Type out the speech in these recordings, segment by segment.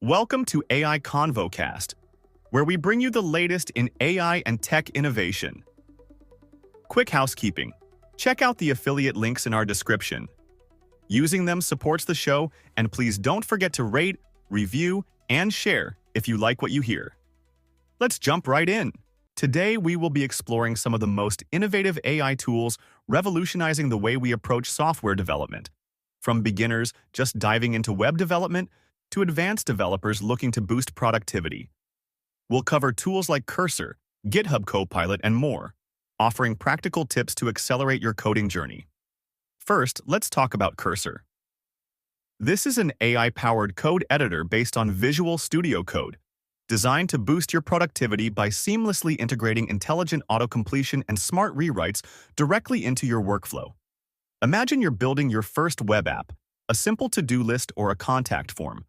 Welcome to AI ConvoCast, where we bring you the latest in AI and tech innovation. Quick housekeeping. Check out the affiliate links in our description. Using them supports the show, and please don't forget to rate, review, and share if you like what you hear. Let's jump right in. Today, we will be exploring some of the most innovative AI tools revolutionizing the way we approach software development. From beginners just diving into web development to advanced developers looking to boost productivity. We'll cover tools like Cursor, GitHub Copilot, and more, offering practical tips to accelerate your coding journey. First, let's talk about Cursor. This is an AI-powered code editor based on Visual Studio Code, designed to boost your productivity by seamlessly integrating intelligent autocompletion and smart rewrites directly into your workflow. Imagine you're building your first web app, a simple to-do list or a contact form.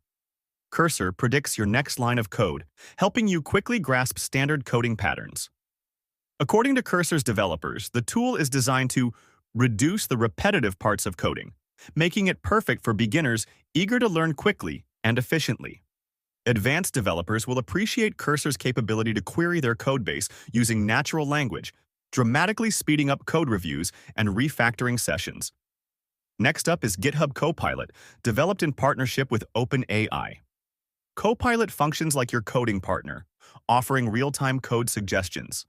Cursor predicts your next line of code, helping you quickly grasp standard coding patterns. According to Cursor's developers, the tool is designed to reduce the repetitive parts of coding, making it perfect for beginners eager to learn quickly and efficiently. Advanced developers will appreciate Cursor's capability to query their codebase using natural language, dramatically speeding up code reviews and refactoring sessions. Next up is GitHub Copilot, developed in partnership with OpenAI. Copilot functions like your coding partner, offering real-time code suggestions.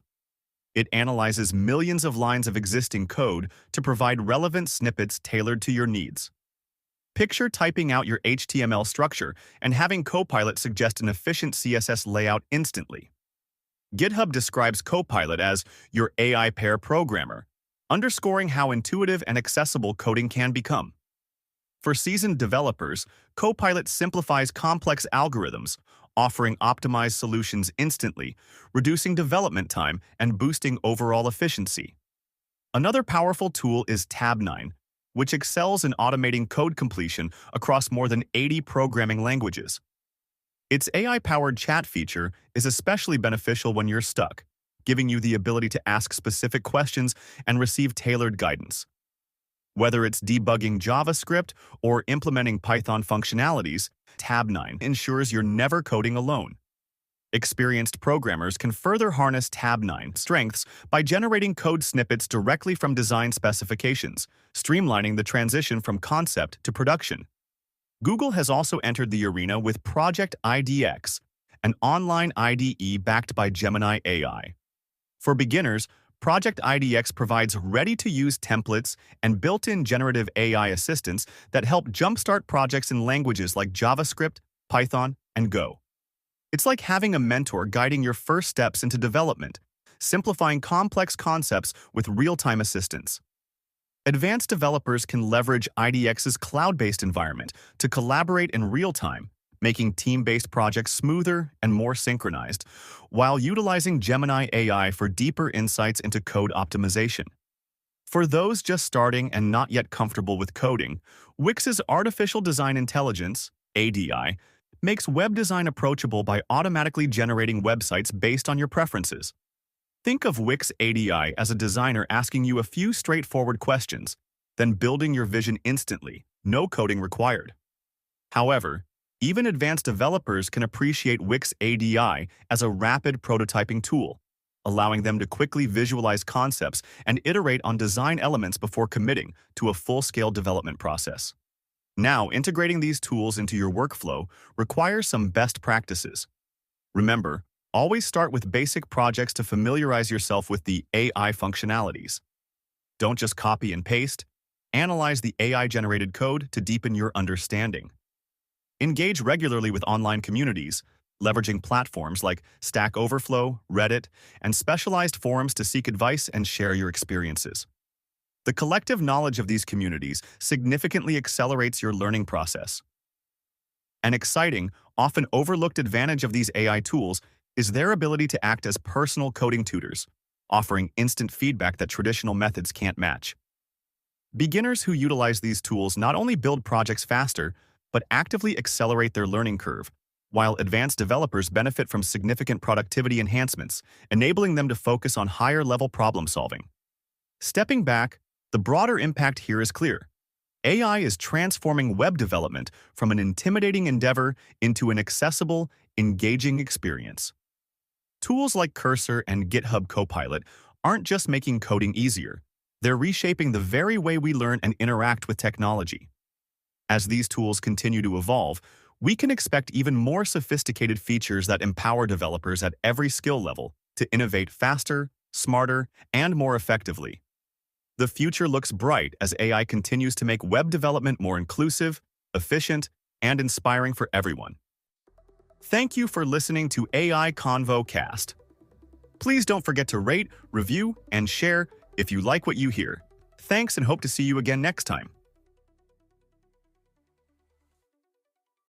It analyzes millions of lines of existing code to provide relevant snippets tailored to your needs. Picture typing out your HTML structure and having Copilot suggest an efficient CSS layout instantly. GitHub describes Copilot as your AI pair programmer, underscoring how intuitive and accessible coding can become. For seasoned developers, Copilot simplifies complex algorithms, offering optimized solutions instantly, reducing development time and boosting overall efficiency. Another powerful tool is Tabnine, which excels in automating code completion across more than 80 programming languages. Its AI-powered chat feature is especially beneficial when you're stuck, giving you the ability to ask specific questions and receive tailored guidance. Whether it's debugging JavaScript or implementing Python functionalities, Tabnine ensures you're never coding alone. Experienced programmers can further harness Tabnine's strengths by generating code snippets directly from design specifications, streamlining the transition from concept to production. Google has also entered the arena with Project IDX, an online IDE backed by Gemini AI. For beginners, Project IDX provides ready-to-use templates and built-in generative AI assistants that help jumpstart projects in languages like JavaScript, Python, and Go. It's like having a mentor guiding your first steps into development, simplifying complex concepts with real-time assistance. Advanced developers can leverage IDX's cloud-based environment to collaborate in real time, making team-based projects smoother and more synchronized, while utilizing Gemini AI for deeper insights into code optimization. For those just starting and not yet comfortable with coding, Wix's Artificial Design Intelligence, ADI, makes web design approachable by automatically generating websites based on your preferences. Think of Wix ADI as a designer asking you a few straightforward questions, then building your vision instantly, no coding required. However, even advanced developers can appreciate Wix ADI as a rapid prototyping tool, allowing them to quickly visualize concepts and iterate on design elements before committing to a full-scale development process. Now, integrating these tools into your workflow requires some best practices. Remember, always start with basic projects to familiarize yourself with the AI functionalities. Don't just copy and paste. Analyze the AI-generated code to deepen your understanding. Engage regularly with online communities, leveraging platforms like Stack Overflow, Reddit, and specialized forums to seek advice and share your experiences. The collective knowledge of these communities significantly accelerates your learning process. An exciting, often overlooked advantage of these AI tools is their ability to act as personal coding tutors, offering instant feedback that traditional methods can't match. Beginners who utilize these tools not only build projects faster, but actively accelerate their learning curve, while advanced developers benefit from significant productivity enhancements, enabling them to focus on higher-level problem-solving. Stepping back, the broader impact here is clear. AI is transforming web development from an intimidating endeavor into an accessible, engaging experience. Tools like Cursor and GitHub Copilot aren't just making coding easier, they're reshaping the very way we learn and interact with technology. As these tools continue to evolve, we can expect even more sophisticated features that empower developers at every skill level to innovate faster, smarter, and more effectively. The future looks bright as AI continues to make web development more inclusive, efficient, and inspiring for everyone. Thank you for listening to AI Convo Cast. Please don't forget to rate, review, and share if you like what you hear. Thanks and hope to see you again next time.